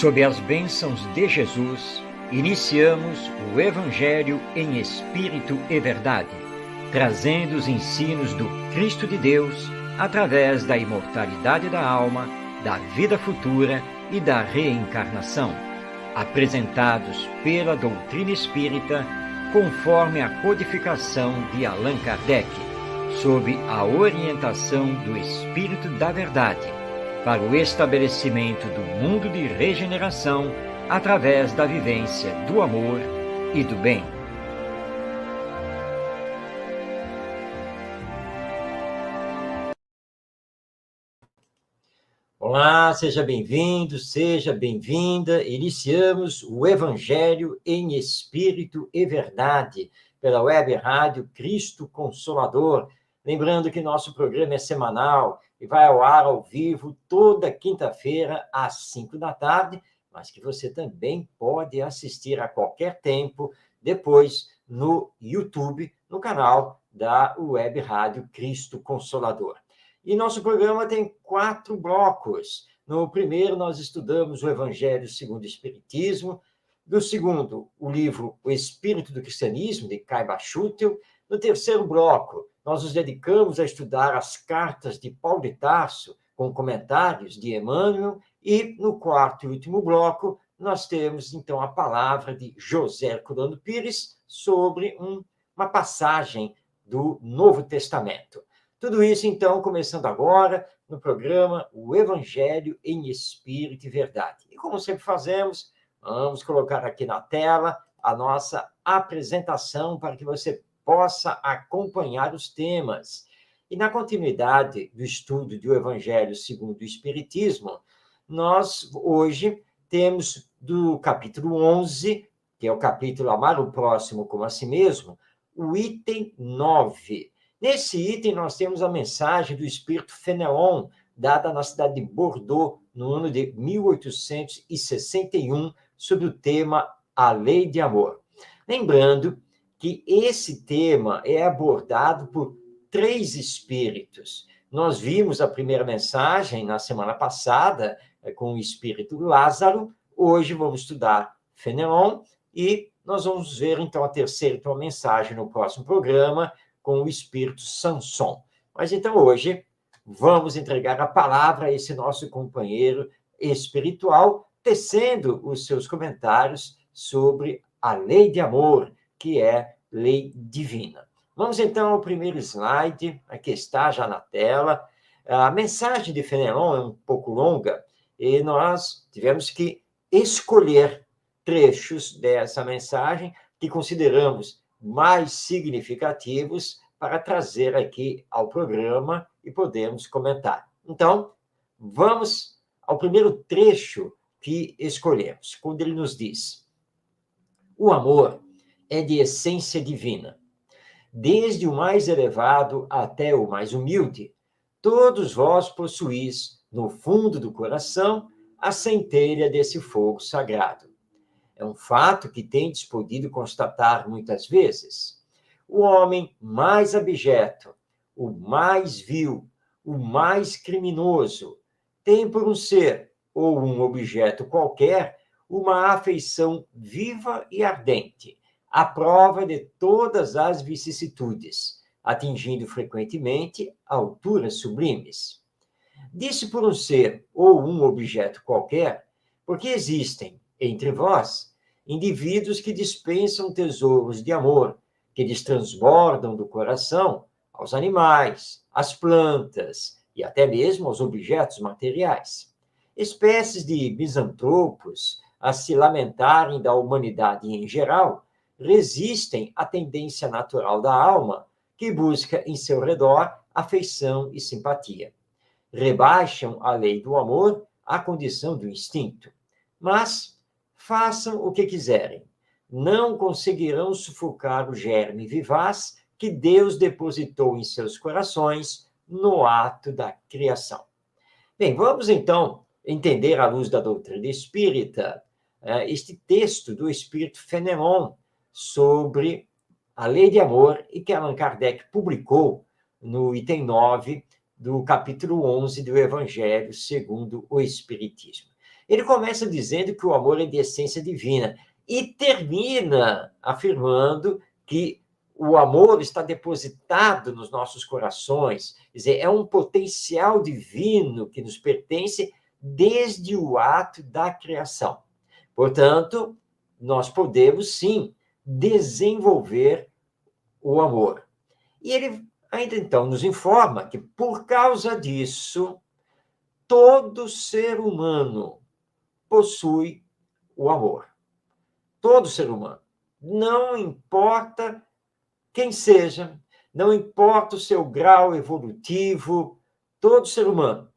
Sob as bênçãos de Jesus, iniciamos o Evangelho em Espírito e Verdade, trazendo os ensinos do Cristo de Deus através da imortalidade da alma, da vida futura e da reencarnação, apresentados pela doutrina espírita conforme a codificação de Allan Kardec, sob a orientação do Espírito da Verdade, para o estabelecimento do mundo de regeneração através da vivência do amor e do bem. Olá, seja bem-vindo, seja bem-vinda. Iniciamos o Evangelho em Espírito e Verdade, pela web rádio Cristo Consolador. Lembrando que nosso programa é semanal e vai ao ar ao vivo toda quinta-feira às 5 da tarde, mas que você também pode assistir a qualquer tempo depois no YouTube, no canal da web rádio Cristo Consolador. E nosso programa tem 4 blocos. No primeiro, nós estudamos o Evangelho segundo o Espiritismo. No segundo, o livro O Espírito do Cristianismo, de Caiba Schutel. No terceiro bloco, nós nos dedicamos a estudar as cartas de Paulo de Tarso, com comentários de Emmanuel. E no quarto e último bloco, nós temos, então, a palavra de José Herculano Pires sobre uma passagem do Novo Testamento. Tudo isso, então, começando agora no programa O Evangelho em Espírito e Verdade. E como sempre fazemos, vamos colocar aqui na tela a nossa apresentação para que você possa acompanhar os temas. E na continuidade do estudo do Evangelho segundo o Espiritismo, nós hoje temos do capítulo 11, que é o capítulo Amar o Próximo como a Si Mesmo, o item 9. Nesse item, nós temos a mensagem do Espírito Fénelon, dada na cidade de Bordeaux, no ano de 1861, sobre o tema A Lei de Amor. Lembrando que esse tema é abordado por 3 espíritos. Nós vimos a primeira mensagem na semana passada, com o Espírito Lázaro. Hoje vamos estudar Fénelon e nós vamos ver, então, a terceira mensagem no próximo programa, com o Espírito Sanson. Mas, então, hoje, vamos entregar a palavra a esse nosso companheiro espiritual, tecendo os seus comentários sobre a lei de amor, que é lei divina. Vamos, então, ao primeiro slide, aqui está já na tela. A mensagem de Fénelon é um pouco longa, e nós tivemos que escolher trechos dessa mensagem que consideramos mais significativos para trazer aqui ao programa e podermos comentar. Então, vamos ao primeiro trecho que escolhemos, quando ele nos diz: o amor é de essência divina. Desde o mais elevado até o mais humilde, todos vós possuís, no fundo do coração, a centelha desse fogo sagrado. É um fato que tendes podido constatar muitas vezes. O homem mais abjeto, o mais vil, o mais criminoso, tem por um ser ou um objeto qualquer uma afeição viva e ardente, à prova de todas as vicissitudes, atingindo frequentemente alturas sublimes. Disse por um ser ou um objeto qualquer, porque existem, entre vós, indivíduos que dispensam tesouros de amor, que lhes transbordam do coração aos animais, às plantas e até mesmo aos objetos materiais. Espécies de misantropos, a se lamentarem da humanidade em geral, resistem à tendência natural da alma, que busca em seu redor afeição e simpatia. Rebaixam a lei do amor à condição do instinto. Mas façam o que quiserem, não conseguirão sufocar o germe vivaz que Deus depositou em seus corações no ato da criação. Bem, vamos então entender, à luz da doutrina espírita, este texto do Espírito Fénelon sobre a lei de amor e que Allan Kardec publicou no item 9 do capítulo 11 do Evangelho segundo o Espiritismo. Ele começa dizendo que o amor é de essência divina e termina afirmando que o amor está depositado nos nossos corações, quer dizer, é um potencial divino que nos pertence desde o ato da criação. Portanto, nós podemos, sim, desenvolver o amor. E ele ainda então nos informa que, por causa disso, todo ser humano possui o amor. Todo ser humano. Não importa quem seja, não importa o seu grau evolutivo, todo ser humano,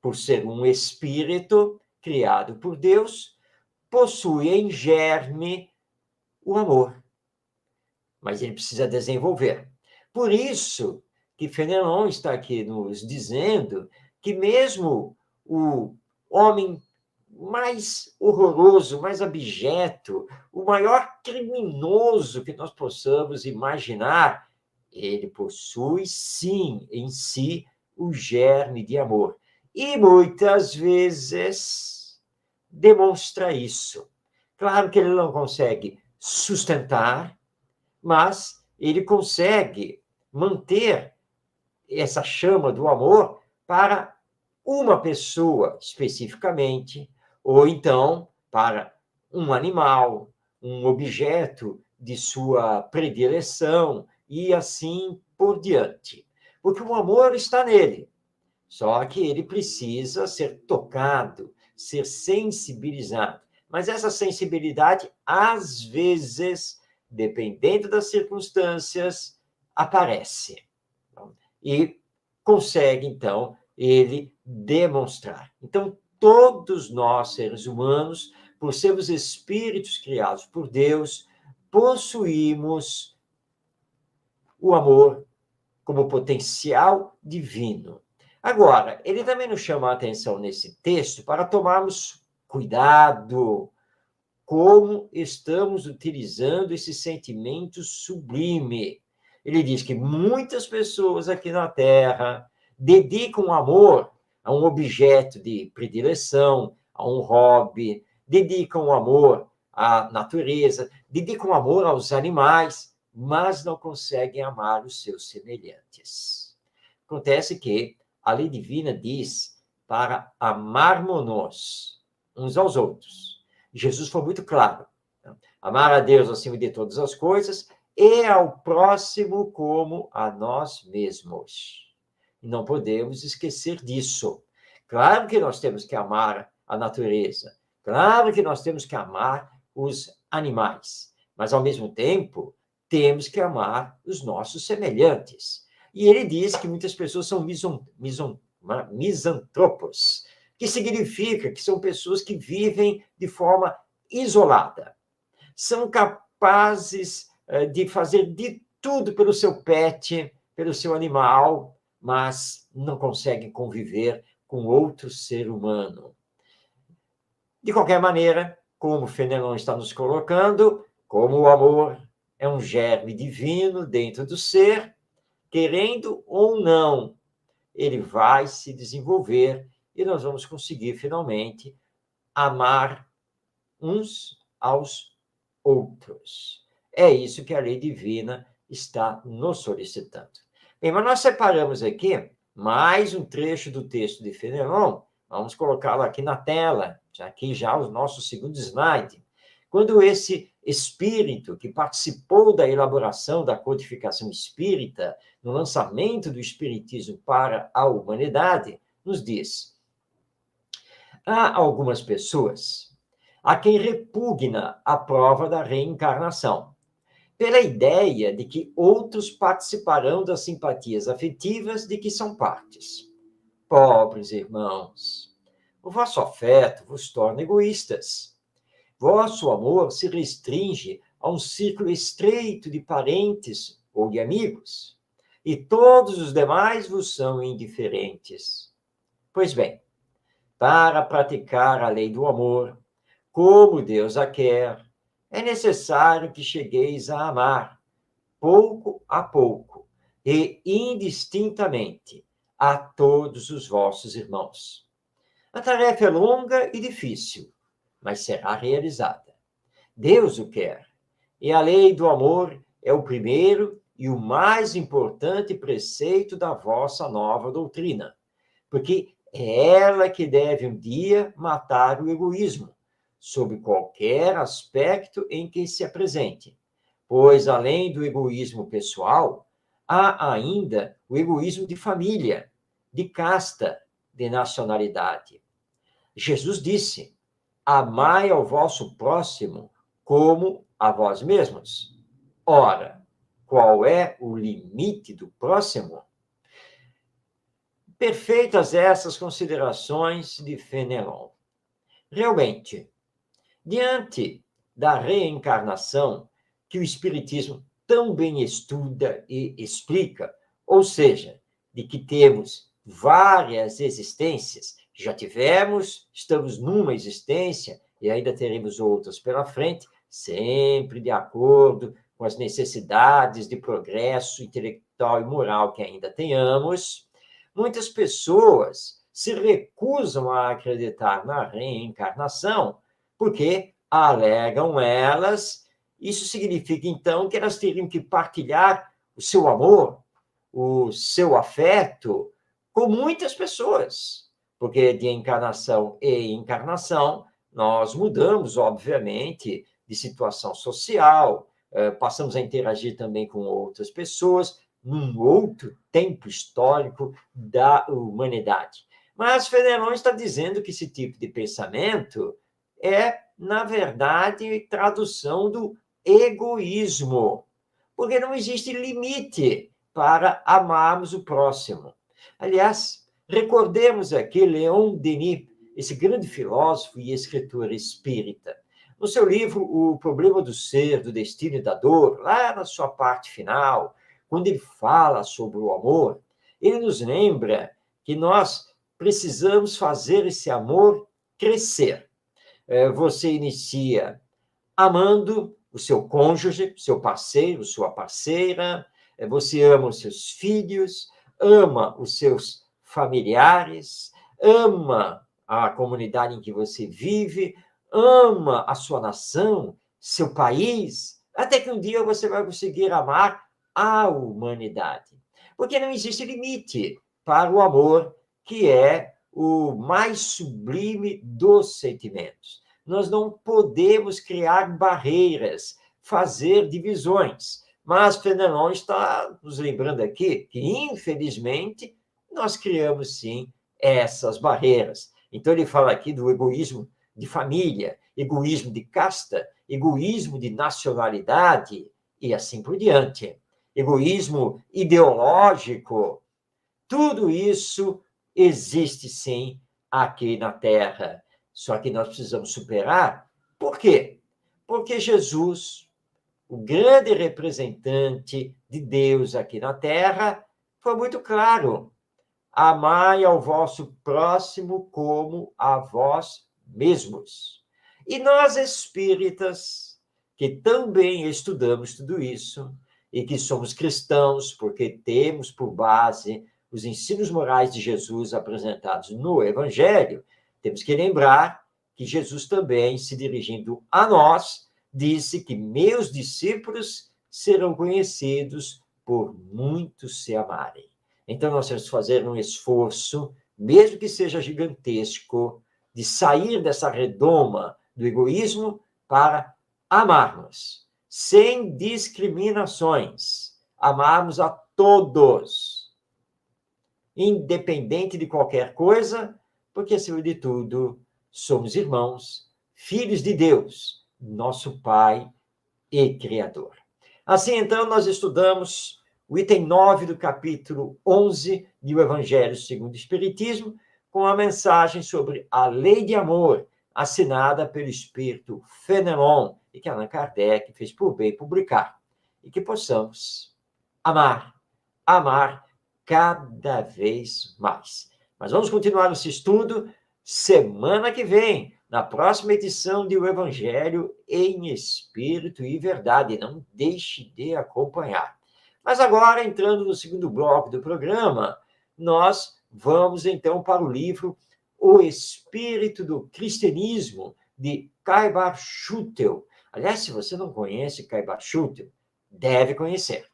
por ser um espírito criado por Deus, possui em germe o amor. Mas ele precisa desenvolver. Por isso que Fenelon está aqui nos dizendo que mesmo o homem mais horroroso, mais abjeto, o maior criminoso que nós possamos imaginar, ele possui, sim, em si, o germe de amor. E muitas vezes demonstra isso. Claro que ele não consegue sustentar, mas ele consegue manter essa chama do amor para uma pessoa especificamente, ou então para um animal, um objeto de sua predileção, e assim por diante. Porque o amor está nele, só que ele precisa ser tocado, ser sensibilizado. Mas essa sensibilidade, às vezes, dependendo das circunstâncias, aparece. E consegue, então, ele demonstrar. Então, todos nós, seres humanos, por sermos espíritos criados por Deus, possuímos o amor como potencial divino. Agora, ele também nos chama a atenção nesse texto para tomarmos cuidado como estamos utilizando esse sentimento sublime. Ele diz que muitas pessoas aqui na Terra dedicam amor a um objeto de predileção, a um hobby, dedicam amor à natureza, dedicam amor aos animais, mas não conseguem amar os seus semelhantes. Acontece que a lei divina diz para amarmos-nos uns aos outros. Jesus foi muito claro. Amar a Deus acima de todas as coisas e ao próximo como a nós mesmos. E não podemos esquecer disso. Claro que nós temos que amar a natureza. Claro que nós temos que amar os animais. Mas, ao mesmo tempo, temos que amar os nossos semelhantes. E ele diz que muitas pessoas são misantropos, que significa que são pessoas que vivem de forma isolada. São capazes de fazer de tudo pelo seu pet, pelo seu animal, mas não conseguem conviver com outro ser humano. De qualquer maneira, como Fenelon está nos colocando, como o amor é um germe divino dentro do ser, querendo ou não, ele vai se desenvolver e nós vamos conseguir, finalmente, amar uns aos outros. É isso que a lei divina está nos solicitando. Bem, mas nós separamos aqui mais um trecho do texto de Fenelon, vamos colocá-lo aqui na tela, aqui já o nosso segundo slide. Quando esse espírito que participou da elaboração da codificação espírita, no lançamento do espiritismo para a humanidade, nos diz: há algumas pessoas a quem repugna a prova da reencarnação, pela ideia de que outros participarão das simpatias afetivas de que são partes. Pobres irmãos, o vosso afeto vos torna egoístas. Vosso amor se restringe a um círculo estreito de parentes ou de amigos, e todos os demais vos são indiferentes. Pois bem, para praticar a lei do amor, como Deus a quer, é necessário que chegueis a amar, pouco a pouco e indistintamente, a todos os vossos irmãos. A tarefa é longa e difícil, mas será realizada. Deus o quer. E a lei do amor é o primeiro e o mais importante preceito da vossa nova doutrina, porque é ela que deve um dia matar o egoísmo, sob qualquer aspecto em que se apresente. Pois, além do egoísmo pessoal, há ainda o egoísmo de família, de casta, de nacionalidade. Jesus disse: amai ao vosso próximo como a vós mesmos. Ora, qual é o limite do próximo? Perfeitas essas considerações de Fenelon. Realmente, diante da reencarnação, que o Espiritismo tão bem estuda e explica, ou seja, de que temos várias existências, já tivemos, estamos numa existência e ainda teremos outras pela frente, sempre de acordo com as necessidades de progresso intelectual e moral que ainda tenhamos. Muitas pessoas se recusam a acreditar na reencarnação, porque alegam elas, isso significa, então, que elas teriam que partilhar o seu amor, o seu afeto com muitas pessoas, porque de encarnação e encarnação nós mudamos, obviamente, de situação social, passamos a interagir também com outras pessoas, num outro tempo histórico da humanidade. Mas Fenelon está dizendo que esse tipo de pensamento é, na verdade, tradução do egoísmo, porque não existe limite para amarmos o próximo. Aliás, recordemos aqui Leon Denis, esse grande filósofo e escritor espírita. No seu livro O Problema do Ser, do Destino e da Dor, lá na sua parte final, quando ele fala sobre o amor, ele nos lembra que nós precisamos fazer esse amor crescer. Você inicia amando o seu cônjuge, seu parceiro, sua parceira, você ama os seus filhos, ama os seus familiares, ama a comunidade em que você vive, ama a sua nação, seu país, até que um dia você vai conseguir amar a humanidade. Porque não existe limite para o amor, que é o mais sublime dos sentimentos. Nós não podemos criar barreiras, fazer divisões. Mas Fenelon está nos lembrando aqui que, infelizmente, nós criamos, sim, essas barreiras. Então, ele fala aqui do egoísmo de família, egoísmo de casta, egoísmo de nacionalidade e assim por diante. Egoísmo ideológico. Tudo isso existe, sim, aqui na Terra. Só que nós precisamos superar. Por quê? Porque Jesus, o grande representante de Deus aqui na Terra, foi muito claro. Amai ao vosso próximo como a vós mesmos. E nós, espíritas, que também estudamos tudo isso, e que somos cristãos, porque temos por base os ensinos morais de Jesus apresentados no Evangelho, temos que lembrar que Jesus também, se dirigindo a nós, disse que meus discípulos serão conhecidos por muitos se amarem. Então, nós temos que fazer um esforço, mesmo que seja gigantesco, de sair dessa redoma do egoísmo para amarmos, sem discriminações, amarmos a todos, independente de qualquer coisa, porque, acima de tudo, somos irmãos, filhos de Deus, nosso Pai e Criador. Assim, então, nós estudamos o item 9 do capítulo 11 do Evangelho segundo o Espiritismo, com a mensagem sobre a lei de amor, assinada pelo espírito Fenelon, e que Allan Kardec fez por bem publicar. E que possamos amar cada vez mais. Mas vamos continuar esse estudo semana que vem, na próxima edição de O Evangelho em Espírito e Verdade. Não deixe de acompanhar. Mas agora, entrando no segundo bloco do programa, nós vamos então para o livro O Espírito do Cristianismo, de Caibar Schutel. Aliás, se você não conhece Caibar Schutel, deve conhecer.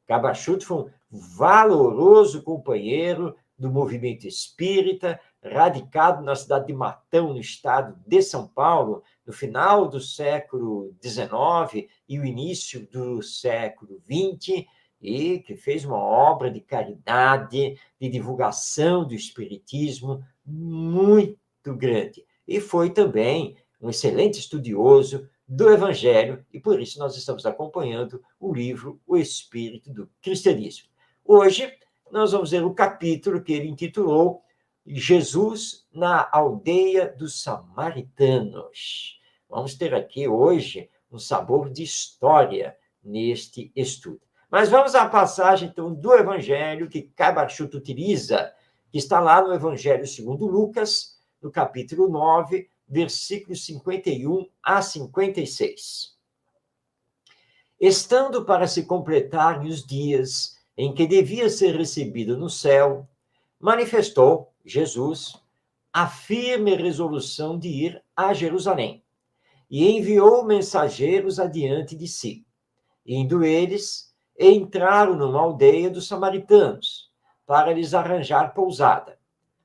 Caibar Schutel foi um valoroso companheiro do movimento espírita, radicado na cidade de Matão, no estado de São Paulo, no final do século XIX e o início do século XX, e que fez uma obra de caridade, de divulgação do espiritismo muito grande. E foi também um excelente estudioso do Evangelho, e por isso nós estamos acompanhando o livro O Espírito do Cristianismo. Hoje, nós vamos ler o capítulo que ele intitulou Jesus na aldeia dos samaritanos. Vamos ter aqui hoje um sabor de história neste estudo. Mas vamos à passagem, então, do Evangelho que Caibar Schutel utiliza, que está lá no Evangelho segundo Lucas, no capítulo 9, versículos 51 a 56. Estando para se completarem os dias em que devia ser recebido no céu, manifestou Jesus a firme resolução de ir a Jerusalém e enviou mensageiros adiante de si. Indo eles, entraram numa aldeia dos samaritanos para lhes arranjar pousada.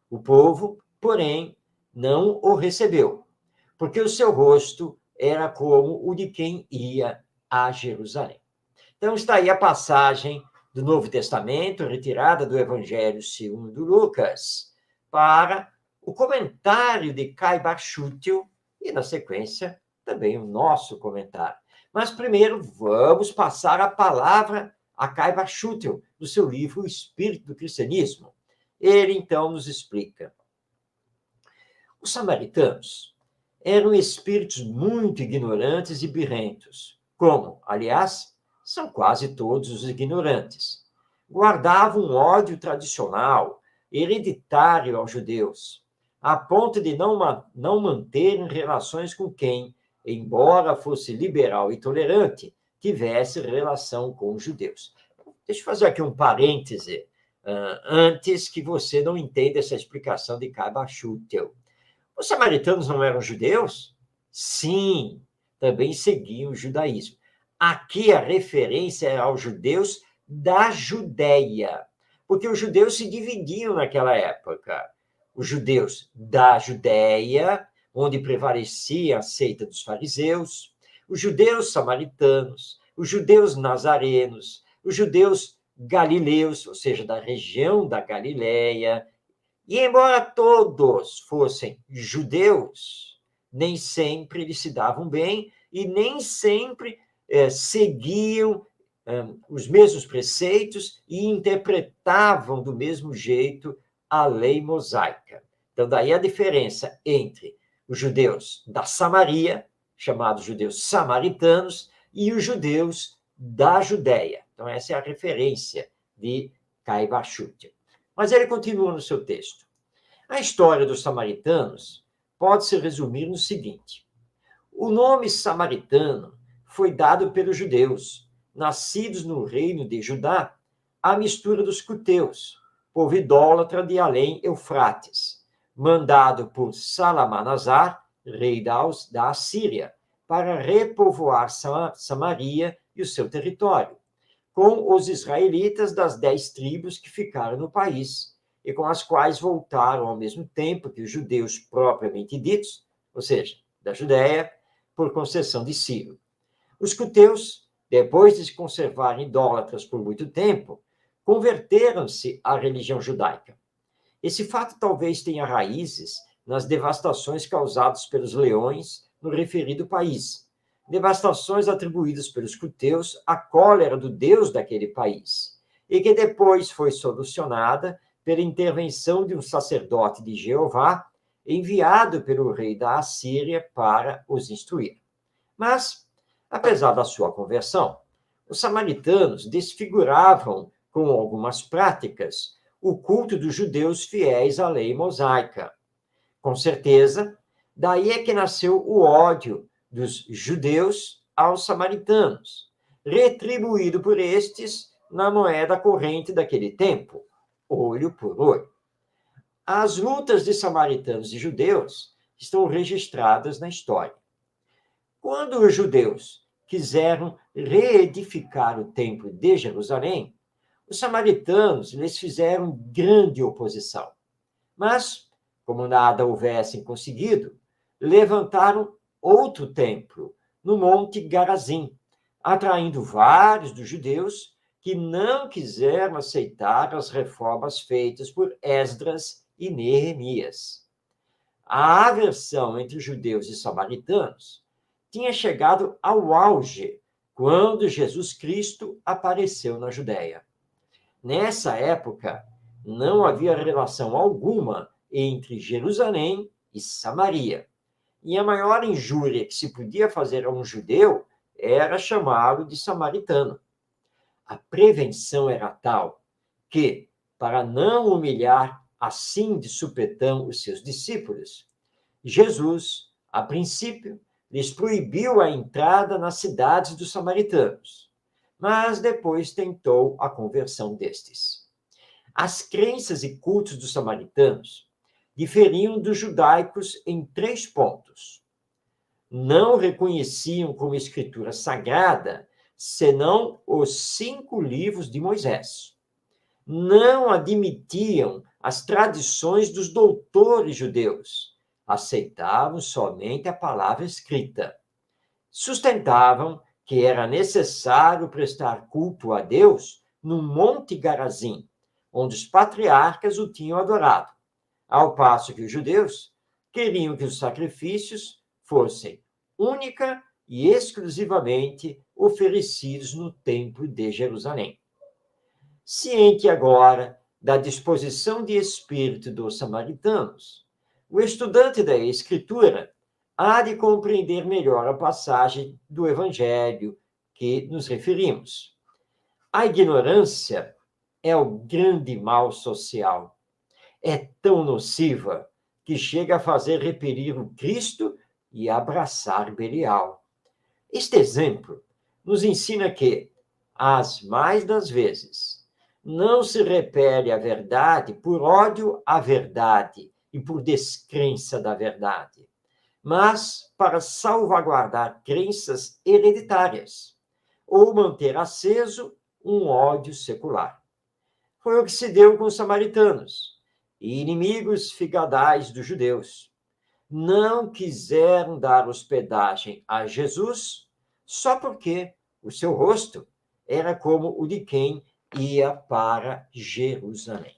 O povo, porém, não o recebeu, porque o seu rosto era como o de quem ia a Jerusalém. Então, está aí a passagem do Novo Testamento, retirada do Evangelho segundo Lucas, para o comentário de Caibar Schutel e, na sequência, também o nosso comentário. Mas, primeiro, vamos passar a palavra a Caibar Schutel, do seu livro O Espírito do Cristianismo. Ele, então, nos explica. Os samaritanos eram espíritos muito ignorantes e birrentos, como, aliás, são quase todos os ignorantes. Guardavam um ódio tradicional, hereditário aos judeus, a ponto de não manterem relações com quem, embora fosse liberal e tolerante, tivesse relação com os judeus. Deixa eu fazer aqui um parêntese, antes que você não entenda essa explicação de Caibar Schutel. Os samaritanos não eram judeus? Sim, também seguiam o judaísmo. Aqui a referência é aos judeus da Judéia, porque os judeus se dividiam naquela época. Os judeus da Judéia, onde prevalecia a seita dos fariseus, os judeus samaritanos, os judeus nazarenos, os judeus galileus, ou seja, da região da Galileia. E embora todos fossem judeus, nem sempre eles se davam bem e nem sempre seguiam os mesmos preceitos e interpretavam do mesmo jeito a lei mosaica. Então, daí a diferença entre os judeus da Samaria, chamados judeus samaritanos, e os judeus da Judéia. Então, essa é a referência de Caibar Schutel. Mas ele continua no seu texto. A história dos samaritanos pode se resumir no seguinte: o nome samaritano foi dado pelos judeus, nascidos no reino de Judá, à mistura dos cuteus, povo idólatra de além Eufrates, mandado por Salmanasar, rei da Assíria, para repovoar Samaria e o seu território, com os israelitas das 10 tribos que ficaram no país, e com as quais voltaram ao mesmo tempo que os judeus propriamente ditos, ou seja, da Judéia, por concessão de Ciro. Os cuteus, depois de se conservarem idólatras por muito tempo, converteram-se à religião judaica. Esse fato talvez tenha raízes nas devastações causadas pelos leões no referido país, devastações atribuídas pelos cuteus à cólera do Deus daquele país, e que depois foi solucionada pela intervenção de um sacerdote de Jeová, enviado pelo rei da Assíria para os instruir. Mas, apesar da sua conversão, os samaritanos desfiguravam, com algumas práticas, o culto dos judeus fiéis à lei mosaica. Com certeza, daí é que nasceu o ódio dos judeus aos samaritanos, retribuído por estes na moeda corrente daquele tempo, olho por olho. As lutas de samaritanos e judeus estão registradas na história. Quando os judeus quiseram reedificar o templo de Jerusalém, os samaritanos lhes fizeram grande oposição. Mas, como nada houvessem conseguido, levantaram outro templo no Monte Garazim, atraindo vários dos judeus que não quiseram aceitar as reformas feitas por Esdras e Neemias. A aversão entre judeus e samaritanos tinha chegado ao auge quando Jesus Cristo apareceu na Judéia. Nessa época, não havia relação alguma entre Jerusalém e Samaria. E a maior injúria que se podia fazer a um judeu era chamá-lo de samaritano. A prevenção era tal que, para não humilhar assim de supetão os seus discípulos, Jesus, a princípio, lhes proibiu a entrada nas cidades dos samaritanos, mas depois tentou a conversão destes. As crenças e cultos dos samaritanos diferiam dos judaicos em 3 pontos. Não reconheciam como escritura sagrada senão os 5 livros de Moisés. Não admitiam as tradições dos doutores judeus. Aceitavam somente a palavra escrita. Sustentavam que era necessário prestar culto a Deus no Monte Garazim, onde os patriarcas o tinham adorado, ao passo que os judeus queriam que os sacrifícios fossem única e exclusivamente oferecidos no Templo de Jerusalém. Ciente agora da disposição de espírito dos samaritanos, o estudante da Escritura há de compreender melhor a passagem do Evangelho que nos referimos. A ignorância é o grande mal social. É tão nociva que chega a fazer repelir o Cristo e abraçar Belial. Este exemplo nos ensina que, as mais das vezes, não se repele a verdade por ódio à verdade e por descrença da verdade, mas para salvaguardar crenças hereditárias ou manter aceso um ódio secular. Foi o que se deu com os samaritanos, inimigos figadais dos judeus. Não quiseram dar hospedagem a Jesus só porque o seu rosto era como o de quem ia para Jerusalém.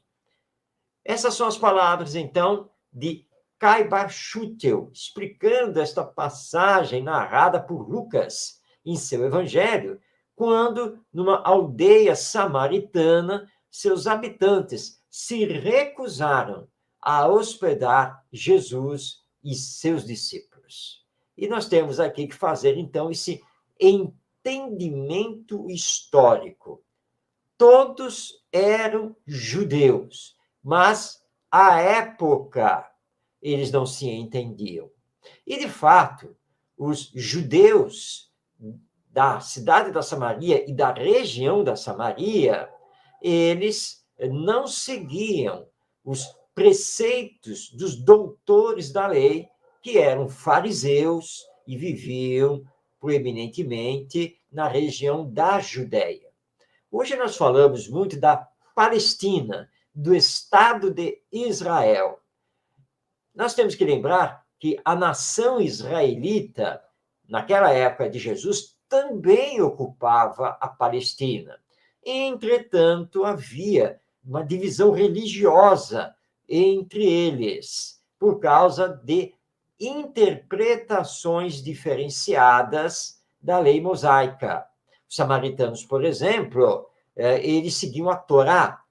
Essas são as palavras, então, de Caibar Schutel, explicando esta passagem narrada por Lucas em seu evangelho, quando, numa aldeia samaritana, seus habitantes se recusaram a hospedar Jesus e seus discípulos. E nós temos aqui que fazer, então, esse entendimento histórico. Todos eram judeus, mas, à época, eles não se entendiam. E, de fato, os judeus da cidade da Samaria e da região da Samaria, eles não seguiam os preceitos dos doutores da lei, que eram fariseus e viviam proeminentemente na região da Judéia. Hoje nós falamos muito da Palestina, do Estado de Israel. Nós temos que lembrar que a nação israelita, naquela época de Jesus, também ocupava a Palestina. Entretanto, havia uma divisão religiosa entre eles, por causa de interpretações diferenciadas da lei mosaica. Os samaritanos, por exemplo, eles seguiam a Torá,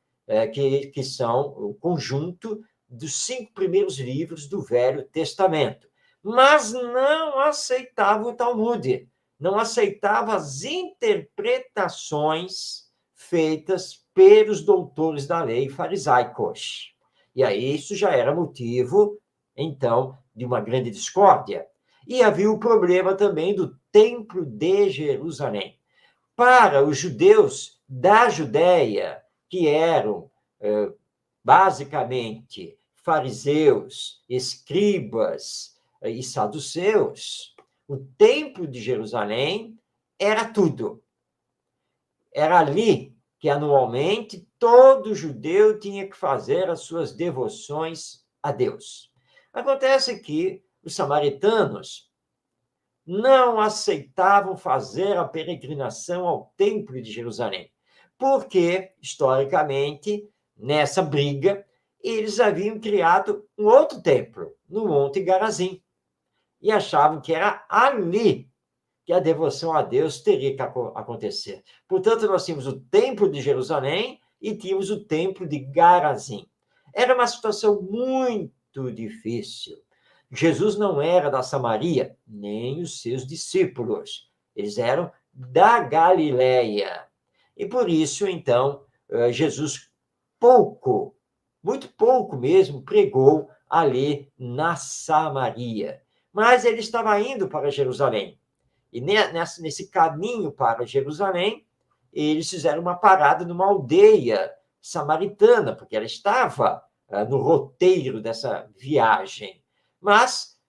que são o conjunto dos 5 primeiros livros do Velho Testamento, mas não aceitavam o Talmud, não aceitavam as interpretações feitas pelos doutores da lei farisaicos. E aí isso já era motivo, então, de uma grande discórdia. E havia o problema também do Templo de Jerusalém. Para os judeus da Judéia, que eram basicamente fariseus, escribas e saduceus, o templo de Jerusalém era tudo. Era ali que anualmente todo judeu tinha que fazer as suas devoções a Deus. Acontece que os samaritanos não aceitavam fazer a peregrinação ao templo de Jerusalém, porque, historicamente, nessa briga, eles haviam criado um outro templo, no Monte Garazim, e achavam que era ali que a devoção a Deus teria que acontecer. Portanto, nós tínhamos o Templo de Jerusalém e tínhamos o Templo de Garazim. Era uma situação muito difícil. Jesus não era da Samaria, nem os seus discípulos. Eles eram da Galileia. E por isso, então, Jesus muito pouco mesmo, pregou ali na Samaria. Mas ele estava indo para Jerusalém. E nesse caminho para Jerusalém, eles fizeram uma parada numa aldeia samaritana, porque ela estava no roteiro dessa viagem. Mas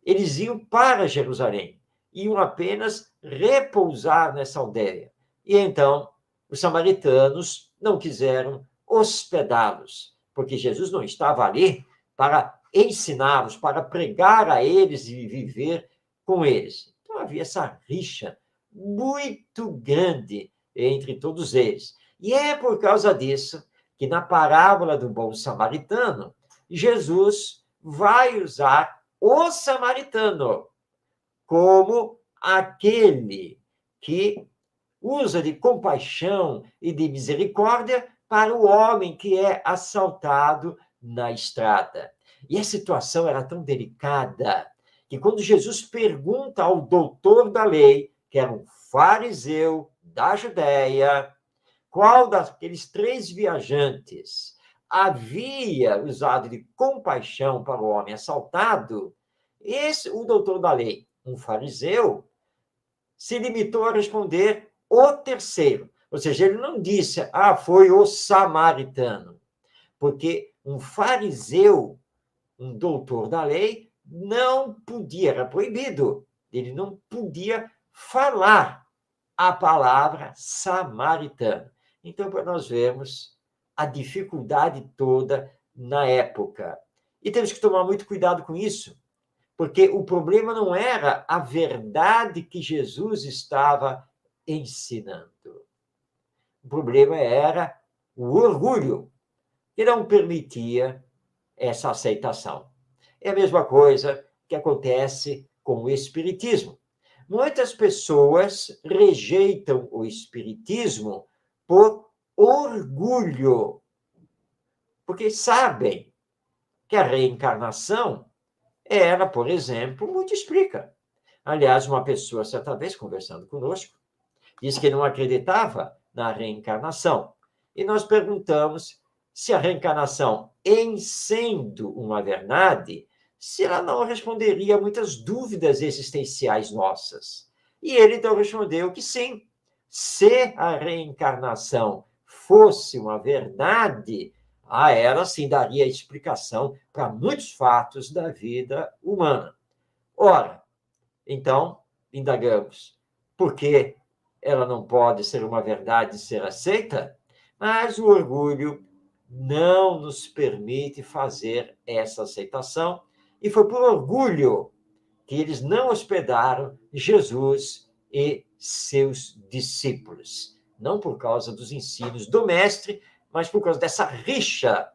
eles iam para Jerusalém, iam apenas repousar nessa aldeia. E então, os samaritanos não quiseram hospedá-los, porque Jesus não estava ali para ensiná-los, para pregar a eles e viver com eles. Então, havia essa rixa muito grande entre todos eles. E é por causa disso que, na parábola do bom samaritano, Jesus vai usar o samaritano como aquele que usa de compaixão e de misericórdia para o homem que é assaltado na estrada. E a situação era tão delicada que quando Jesus pergunta ao doutor da lei, que era um fariseu da Judéia, qual daqueles 3 viajantes havia usado de compaixão para o homem assaltado, o doutor da lei, um fariseu, se limitou a responder o terceiro. Ou seja, ele não disse, foi o samaritano. Porque um fariseu, um doutor da lei, não podia, era proibido, ele não podia falar a palavra samaritano. Então, para nós vermos a dificuldade toda na época. E temos que tomar muito cuidado com isso, porque o problema não era a verdade que Jesus estava ensinando. O problema era o orgulho, que não permitia essa aceitação. É a mesma coisa que acontece com o Espiritismo. Muitas pessoas rejeitam o Espiritismo por orgulho, porque sabem que a reencarnação, ela, por exemplo, muito explica. Aliás, uma pessoa, certa vez, conversando conosco, disse que não acreditava na reencarnação. E nós perguntamos se a reencarnação, em sendo uma verdade, se ela não responderia a muitas dúvidas existenciais nossas. E ele, então, respondeu que sim. Se a reencarnação fosse uma verdade, ela sim daria explicação para muitos fatos da vida humana. Ora, então, indagamos, por que ela não pode ser uma verdade e ser aceita? Mas o orgulho não nos permite fazer essa aceitação, e foi por orgulho que eles não hospedaram Jesus e seus discípulos. Não por causa dos ensinos do mestre, mas por causa dessa rixa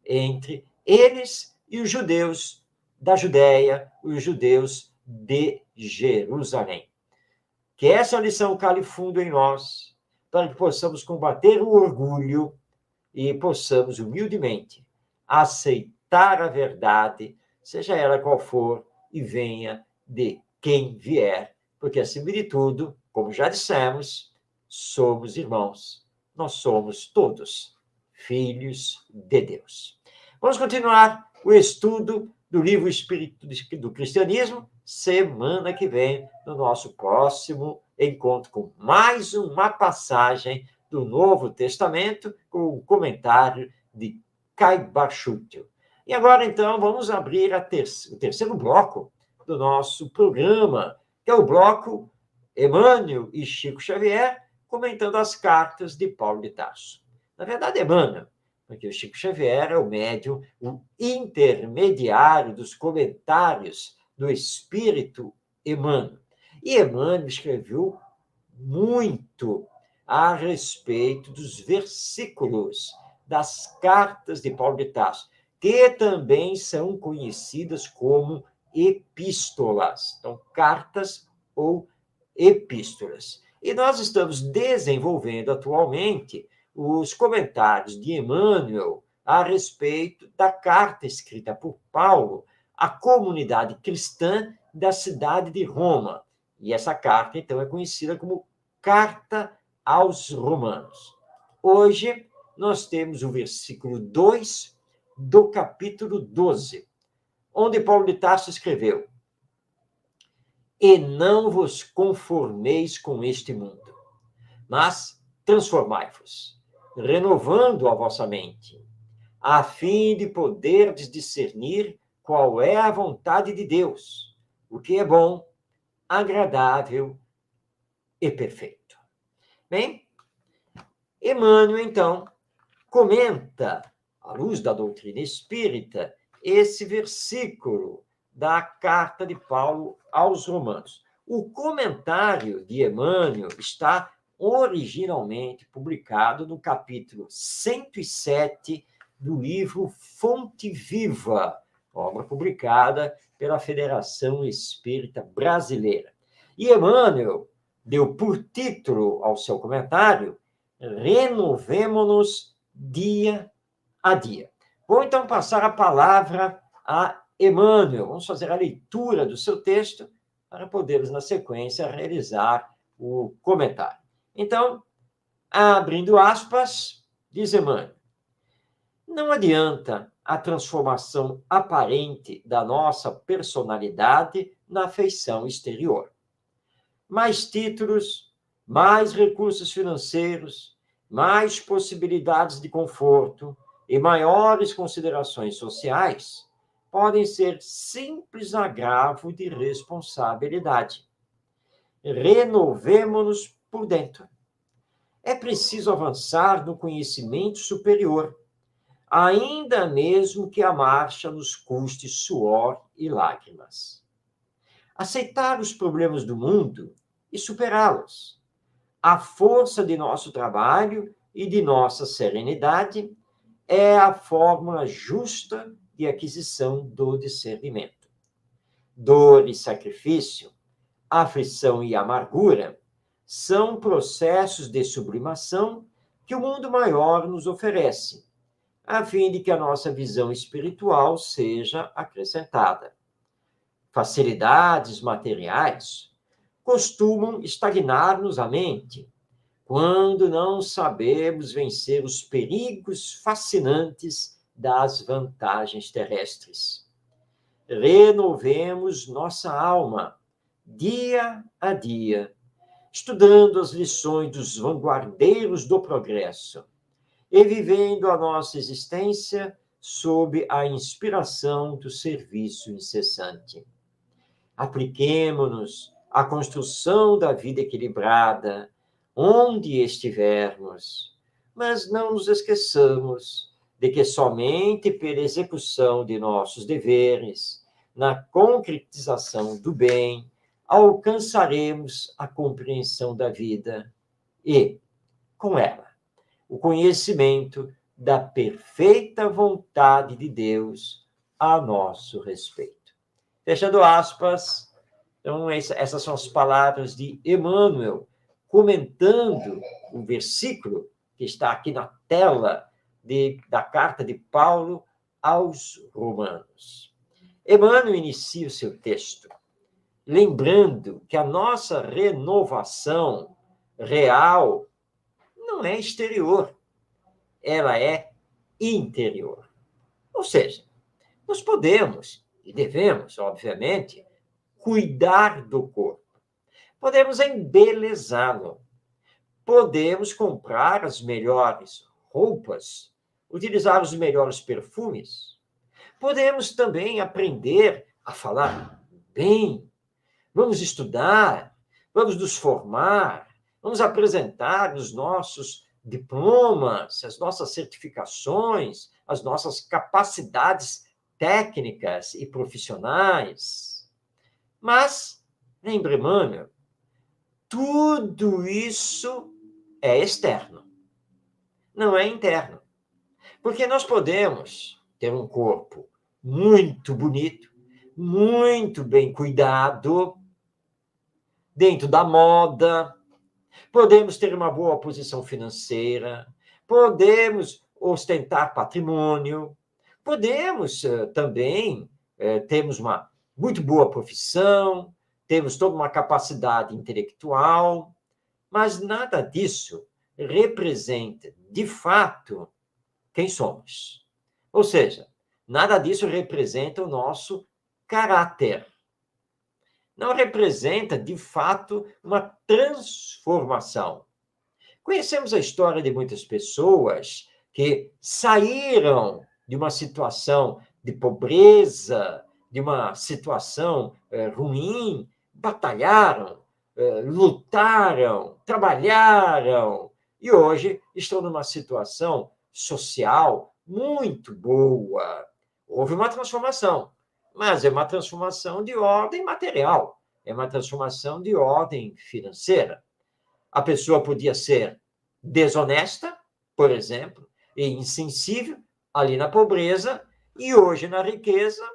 entre eles e os judeus da Judéia, os judeus de Jerusalém. Que essa lição cale fundo em nós, para que possamos combater o orgulho e possamos humildemente aceitar a verdade, seja ela qual for, e venha de quem vier, porque acima de tudo, como já dissemos, somos irmãos, nós somos todos filhos de Deus. Vamos continuar o estudo do livro Espírito do Cristianismo, semana que vem, no nosso próximo encontro, com mais uma passagem do Novo Testamento, com o comentário de Kai Barschutl. E agora, então, vamos abrir o terceiro bloco do nosso programa, que é o bloco Emmanuel e Chico Xavier comentando as cartas de Paulo de Tarso. Na verdade, Emmanuel, porque o Chico Xavier é o médium, o intermediário dos comentários do Espírito Emmanuel. E Emmanuel escreveu muito a respeito dos versículos das cartas de Paulo de Tarso, que também são conhecidas como epístolas. Então, cartas ou epístolas. E nós estamos desenvolvendo atualmente os comentários de Emmanuel a respeito da carta escrita por Paulo à comunidade cristã da cidade de Roma. E essa carta, então, é conhecida como Carta aos Romanos. Hoje, nós temos o versículo 2 do capítulo 12, onde Paulo de Tarso escreveu: E não vos conformeis com este mundo, mas transformai-vos, renovando a vossa mente, a fim de poderdes discernir qual é a vontade de Deus, o que é bom, agradável e perfeito. Bem, Emmanuel, então, comenta, à luz da doutrina espírita, esse versículo da carta de Paulo aos Romanos. O comentário de Emmanuel está originalmente publicado no capítulo 107 do livro Fonte Viva, obra publicada pela Federação Espírita Brasileira. E Emmanuel deu por título ao seu comentário: Renovemo-nos dia a dia. Vou então passar a palavra a Emmanuel. Vamos fazer a leitura do seu texto para podermos, na sequência, realizar o comentário. Então, abrindo aspas, diz Emmanuel: não adianta a transformação aparente da nossa personalidade na feição exterior. Mais títulos, mais recursos financeiros, mais possibilidades de conforto e maiores considerações sociais podem ser simples agravo de responsabilidade. Renovemo-nos por dentro. É preciso avançar no conhecimento superior, ainda mesmo que a marcha nos custe suor e lágrimas. Aceitar os problemas do mundo e superá-los. A força de nosso trabalho e de nossa serenidade é a fórmula justa de aquisição do discernimento. Dor e sacrifício, aflição e amargura são processos de sublimação que o mundo maior nos oferece, a fim de que a nossa visão espiritual seja acrescentada. Facilidades materiais costumam estagnar-nos a mente quando não sabemos vencer os perigos fascinantes das vantagens terrestres. Renovemos nossa alma dia a dia, estudando as lições dos vanguardeiros do progresso e vivendo a nossa existência sob a inspiração do serviço incessante. Apliquemo-nos à construção da vida equilibrada, onde estivermos, mas não nos esqueçamos de que somente pela execução de nossos deveres, na concretização do bem, alcançaremos a compreensão da vida e, com ela, o conhecimento da perfeita vontade de Deus a nosso respeito. Fechando aspas, então essas são as palavras de Emmanuel, comentando o versículo que está aqui na tela da carta de Paulo aos Romanos. Emmanuel inicia o seu texto lembrando que a nossa renovação real não é exterior, ela é interior. Ou seja, nós podemos e devemos, obviamente, cuidar do corpo. Podemos embelezá-lo. Podemos comprar as melhores roupas, utilizar os melhores perfumes. Podemos também aprender a falar bem. Vamos estudar, vamos nos formar, vamos apresentar os nossos diplomas, as nossas certificações, as nossas capacidades técnicas e profissionais. Mas, lembre, Emmanuel, tudo isso é externo, não é interno. Porque nós podemos ter um corpo muito bonito, muito bem cuidado, dentro da moda, podemos ter uma boa posição financeira, podemos ostentar patrimônio, podemos também termos uma muito boa profissão, temos toda uma capacidade intelectual, mas nada disso representa, de fato, quem somos. Ou seja, nada disso representa o nosso caráter. Não representa, de fato, uma transformação. Conhecemos a história de muitas pessoas que saíram de uma situação de pobreza, de uma situação ruim, batalharam, lutaram, trabalharam, e hoje estão numa situação social muito boa. Houve uma transformação, mas é uma transformação de ordem material, é uma transformação de ordem financeira. A pessoa podia ser desonesta, por exemplo, e insensível ali na pobreza, e hoje na riqueza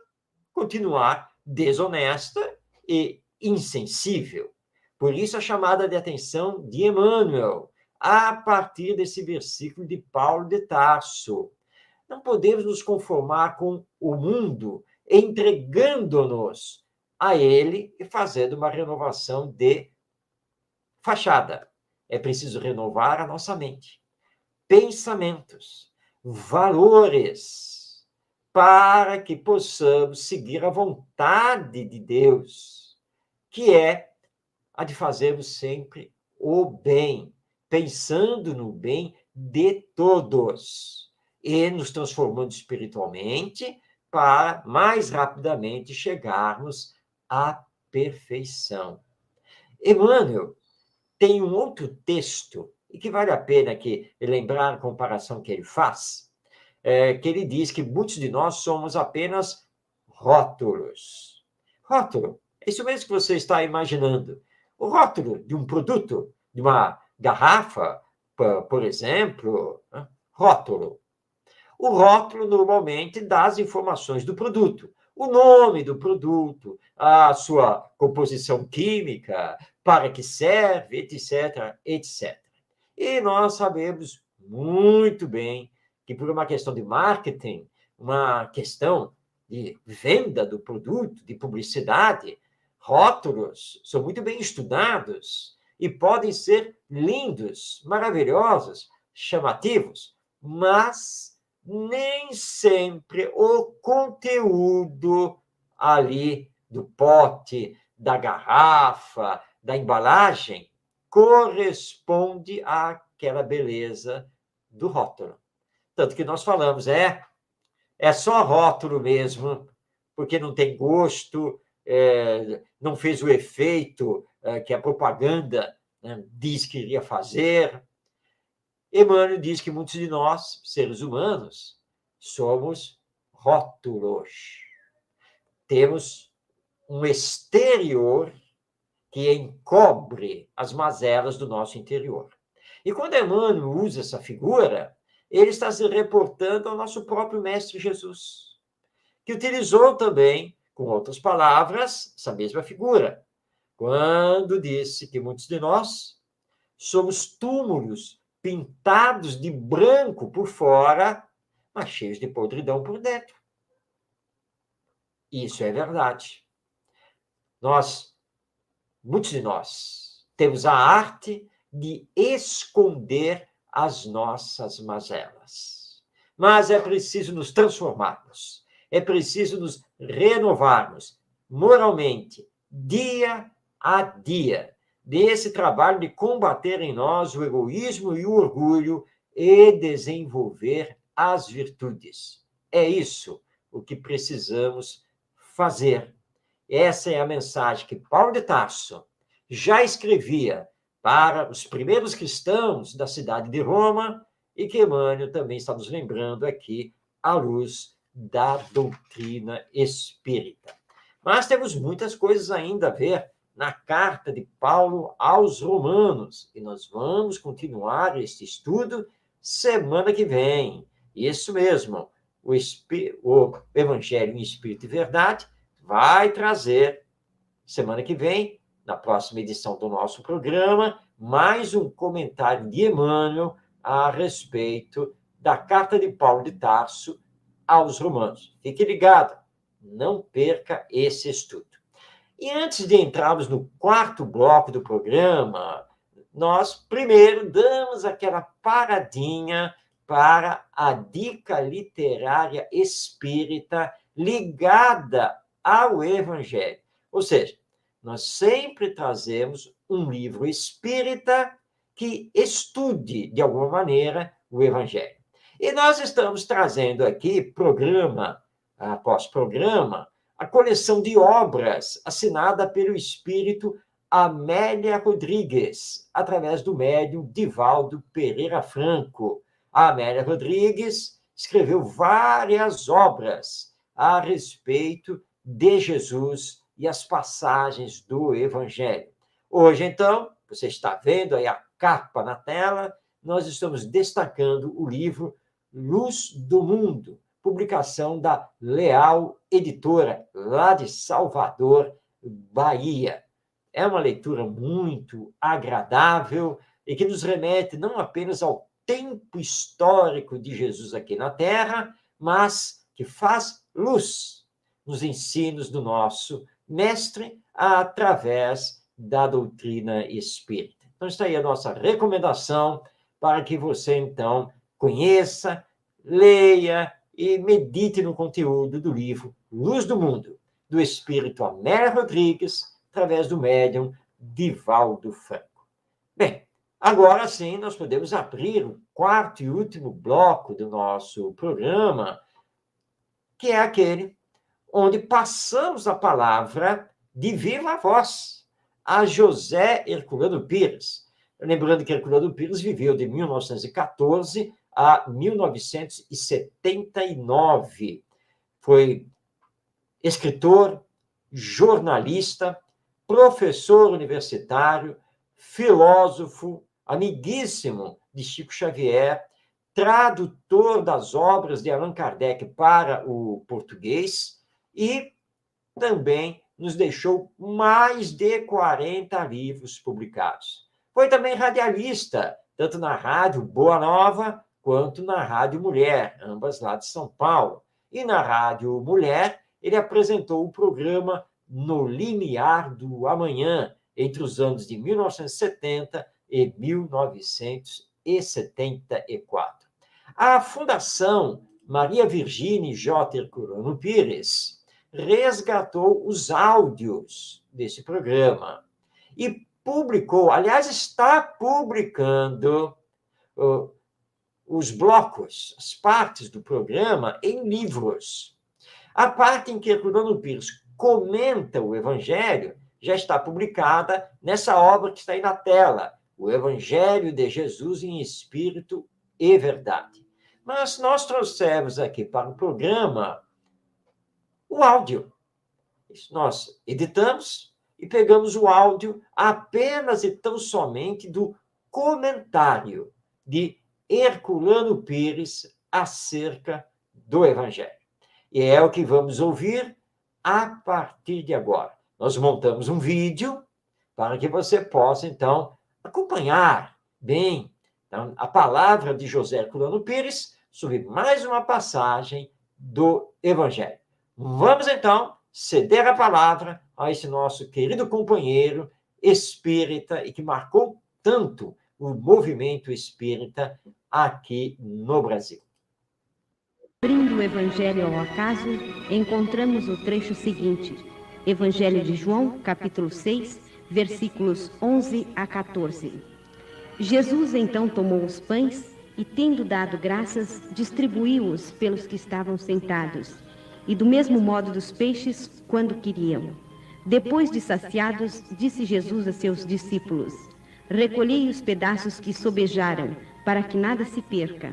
continuar desonesta e insensível. Por isso a chamada de atenção de Emmanuel, a partir desse versículo de Paulo de Tarso. Não podemos nos conformar com o mundo, entregando-nos a ele e fazendo uma renovação de fachada. É preciso renovar a nossa mente, pensamentos, valores, para que possamos seguir a vontade de Deus, que é a de fazermos sempre o bem, pensando no bem de todos e nos transformando espiritualmente para mais rapidamente chegarmos à perfeição. Emmanuel tem um outro texto, e que vale a pena que lembrar a comparação que ele faz, que ele diz que muitos de nós somos apenas rótulos. Rótulo, é isso mesmo que você está imaginando. O rótulo de um produto, de uma garrafa, por exemplo, rótulo. O rótulo normalmente dá as informações do produto, o nome do produto, a sua composição química, para que serve, etc, etc. E nós sabemos muito bem que por uma questão de marketing, uma questão de venda do produto, de publicidade, rótulos são muito bem estudados e podem ser lindos, maravilhosos, chamativos, mas nem sempre o conteúdo ali do pote, da garrafa, da embalagem, corresponde àquela beleza do rótulo. Tanto que nós falamos, é só rótulo mesmo, porque não tem gosto, não fez o efeito que a propaganda diz que iria fazer. Emmanuel diz que muitos de nós, seres humanos, somos rótulos. Temos um exterior que encobre as mazelas do nosso interior. E quando Emmanuel usa essa figura, ele está se reportando ao nosso próprio Mestre Jesus, que utilizou também, com outras palavras, essa mesma figura, quando disse que muitos de nós somos túmulos pintados de branco por fora, mas cheios de podridão por dentro. Isso é verdade. Muitos de nós, temos a arte de esconder as nossas mazelas. Mas é preciso nos transformarmos, é preciso nos renovarmos moralmente, dia a dia, desse trabalho de combater em nós o egoísmo e o orgulho e desenvolver as virtudes. É isso o que precisamos fazer. Essa é a mensagem que Paulo de Tarso já escrevia para os primeiros cristãos da cidade de Roma e que Emmanuel também está nos lembrando aqui à luz da doutrina espírita. Mas temos muitas coisas ainda a ver na carta de Paulo aos Romanos, e nós vamos continuar este estudo semana que vem. Isso mesmo, o Evangelho em Espírito e Verdade vai trazer, semana que vem, na próxima edição do nosso programa, mais um comentário de Emmanuel a respeito da carta de Paulo de Tarso aos Romanos. Fique ligado, não perca esse estudo. E antes de entrarmos no quarto bloco do programa, nós primeiro damos aquela paradinha para a dica literária espírita ligada ao Evangelho. Ou seja, nós sempre trazemos um livro espírita que estude, de alguma maneira, o Evangelho. E nós estamos trazendo aqui, programa após programa, a coleção de obras assinada pelo espírito Amélia Rodrigues, através do médium Divaldo Pereira Franco. A Amélia Rodrigues escreveu várias obras a respeito de Jesus e as passagens do Evangelho. Hoje, então, você está vendo aí a capa na tela, nós estamos destacando o livro Luz do Mundo, publicação da Leal Editora, lá de Salvador, Bahia. É uma leitura muito agradável e que nos remete não apenas ao tempo histórico de Jesus aqui na Terra, mas que faz luz nos ensinos do nosso mestre através da doutrina espírita. Então, está aí a nossa recomendação para que você, então, conheça, leia e medite no conteúdo do livro Luz do Mundo, do espírito Amélia Rodrigues, através do médium Divaldo Franco. Bem, agora sim nós podemos abrir o quarto e último bloco do nosso programa, que é aquele onde passamos a palavra de viva voz a José Herculano Pires. Lembrando que Herculano Pires viveu de 1914 a 1979. Foi escritor, jornalista, professor universitário, filósofo, amiguíssimo de Chico Xavier, tradutor das obras de Allan Kardec para o português e também nos deixou mais de 40 livros publicados. Foi também radialista, tanto na Rádio Boa Nova quanto na Rádio Mulher, ambas lá de São Paulo. E na Rádio Mulher, ele apresentou o programa No Limiar do Amanhã, entre os anos de 1970 e 1974. A Fundação Maria Virgínia J. Herculano Pires resgatou os áudios desse programa e publicou, aliás, está publicando os blocos, as partes do programa em livros. A parte em que Herculano Pires comenta o Evangelho já está publicada nessa obra que está aí na tela, O Evangelho de Jesus em Espírito e Verdade. Mas nós trouxemos aqui para o programa o áudio. Nós editamos e pegamos o áudio apenas e tão somente do comentário de Herculano Pires acerca do Evangelho. E é o que vamos ouvir a partir de agora. Nós montamos um vídeo para que você possa, então, acompanhar bem a palavra de José Herculano Pires sobre mais uma passagem do Evangelho. Vamos, então, ceder a palavra a esse nosso querido companheiro espírita e que marcou tanto o movimento espírita aqui no Brasil. Abrindo o Evangelho ao acaso, encontramos o trecho seguinte. Evangelho de João, capítulo 6, versículos 11 a 14. Jesus então tomou os pães e, tendo dado graças, distribuiu-os pelos que estavam sentados. e do mesmo modo dos peixes, quando queriam. Depois de saciados, disse Jesus a seus discípulos: recolhei os pedaços que sobejaram, para que nada se perca.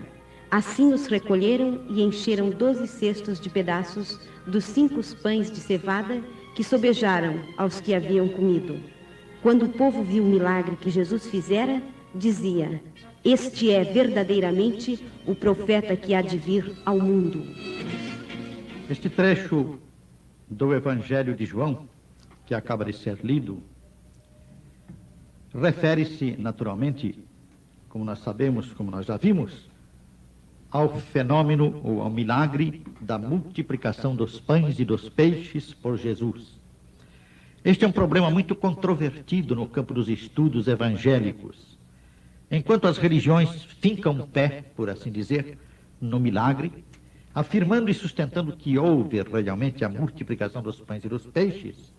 Assim os recolheram e encheram 12 cestos de pedaços dos 5 pães de cevada que sobejaram aos que haviam comido. Quando o povo viu o milagre que Jesus fizera, dizia: este é verdadeiramente o profeta que há de vir ao mundo. Este trecho do Evangelho de João, que acaba de ser lido, refere-se naturalmente, como nós sabemos, como nós já vimos, ao fenômeno ou ao milagre da multiplicação dos pães e dos peixes por Jesus. Este é um problema muito controvertido no campo dos estudos evangélicos. Enquanto as religiões fincam o pé, por assim dizer, no milagre, afirmando e sustentando que houve realmente a multiplicação dos pães e dos peixes,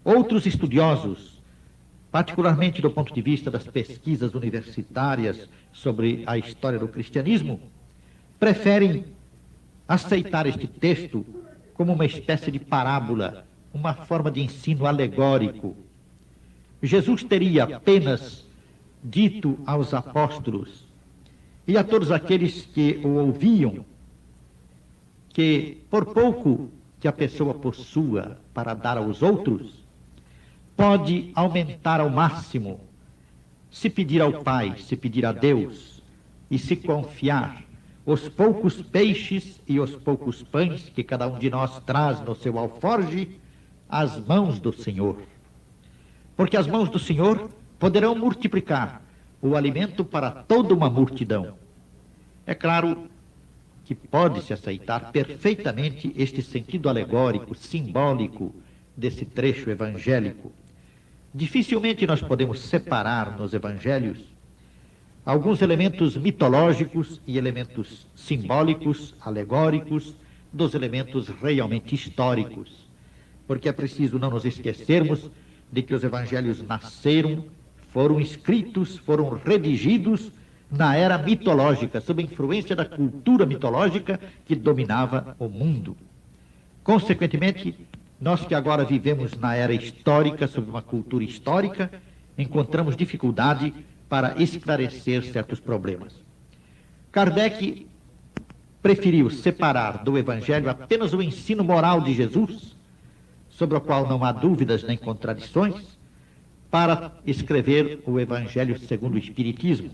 outros estudiosos, particularmente do ponto de vista das pesquisas universitárias sobre a história do cristianismo, preferem aceitar este texto como uma espécie de parábola, uma forma de ensino alegórico. Jesus teria apenas dito aos apóstolos e a todos aqueles que o ouviam que por pouco que a pessoa possua para dar aos outros, pode aumentar ao máximo se pedir ao Pai, se pedir a Deus e se confiar os poucos peixes e os poucos pães que cada um de nós traz no seu alforje às mãos do Senhor. Porque as mãos do Senhor poderão multiplicar o alimento para toda uma multidão. É claro que pode-se aceitar perfeitamente este sentido alegórico, simbólico desse trecho evangélico. Dificilmente nós podemos separar nos evangelhos alguns elementos mitológicos e elementos simbólicos, alegóricos, dos elementos realmente históricos. Porque é preciso não nos esquecermos de que os evangelhos nasceram, foram escritos, foram redigidos na era mitológica, sob a influência da cultura mitológica que dominava o mundo. Consequentemente, nós que agora vivemos na era histórica, sob uma cultura histórica, encontramos dificuldade para esclarecer certos problemas. Kardec preferiu separar do Evangelho apenas o ensino moral de Jesus, sobre o qual não há dúvidas nem contradições, para escrever o Evangelho segundo o Espiritismo,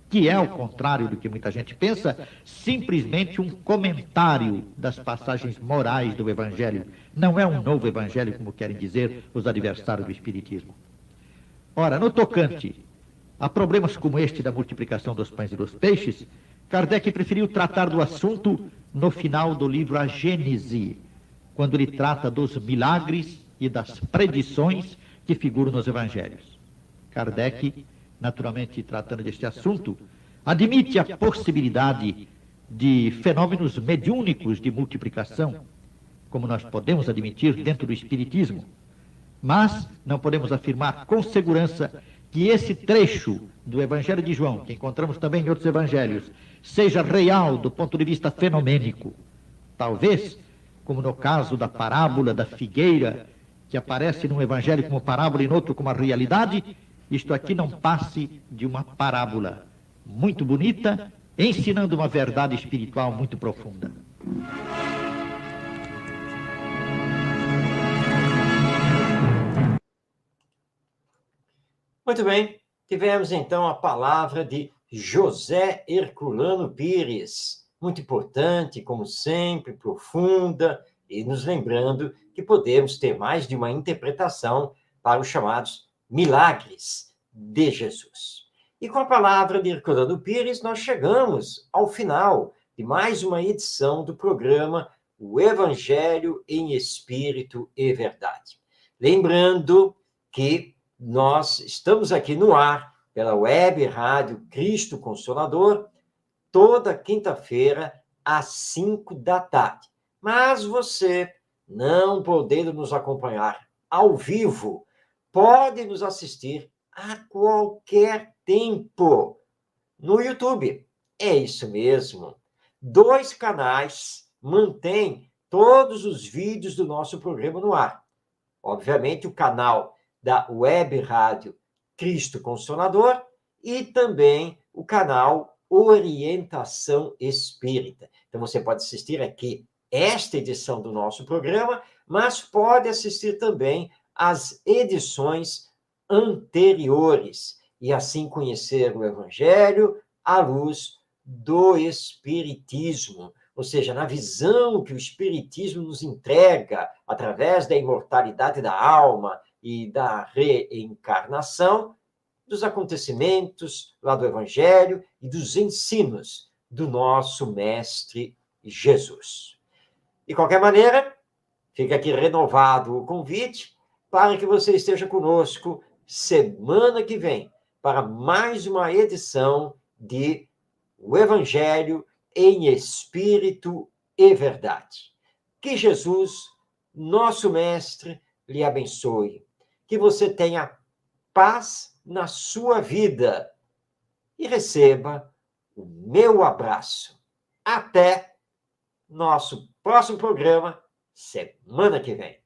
que é, ao contrário do que muita gente pensa, simplesmente um comentário das passagens morais do Evangelho. Não é um novo Evangelho, como querem dizer os adversários do Espiritismo. Ora, no tocante a problemas como este da multiplicação dos pães e dos peixes, Kardec preferiu tratar do assunto no final do livro A Gênese, quando ele trata dos milagres e das predições que figuram nos evangelhos. Kardec, naturalmente tratando deste assunto, admite a possibilidade de fenômenos mediúnicos de multiplicação, como nós podemos admitir dentro do Espiritismo, mas não podemos afirmar com segurança que esse trecho do Evangelho de João, que encontramos também em outros evangelhos, seja real do ponto de vista fenomênico. Talvez, como no caso da parábola da figueira, que aparece num evangelho como parábola e no outro como a realidade, isto aqui não passe de uma parábola muito bonita, ensinando uma verdade espiritual muito profunda. Muito bem, tivemos então a palavra de José Herculano Pires, muito importante, como sempre, profunda, e nos lembrando que podemos ter mais de uma interpretação para os chamados milagres de Jesus. E com a palavra de Herculano Pires, nós chegamos ao final de mais uma edição do programa O Evangelho em Espírito e Verdade. Lembrando que nós estamos aqui no ar, pela web rádio Cristo Consolador, toda quinta-feira, às 5 da tarde. Mas você, não podendo nos acompanhar ao vivo, pode nos assistir a qualquer tempo no YouTube. É isso mesmo. 2 canais mantêm todos os vídeos do nosso programa no ar. Obviamente, o canal da Web Rádio Cristo Consolador e também o canal Orientação Espírita. Então, você pode assistir aqui esta edição do nosso programa, mas pode assistir também as edições anteriores e assim conhecer o Evangelho à luz do Espiritismo, ou seja, na visão que o Espiritismo nos entrega através da imortalidade da alma e da reencarnação, dos acontecimentos lá do Evangelho e dos ensinos do nosso Mestre Jesus. De qualquer maneira, fica aqui renovado o convite para que você esteja conosco semana que vem para mais uma edição de O Evangelho em Espírito e Verdade. Que Jesus, nosso Mestre, lhe abençoe. Que você tenha paz na sua vida e receba o meu abraço. Até nosso próximo programa, semana que vem.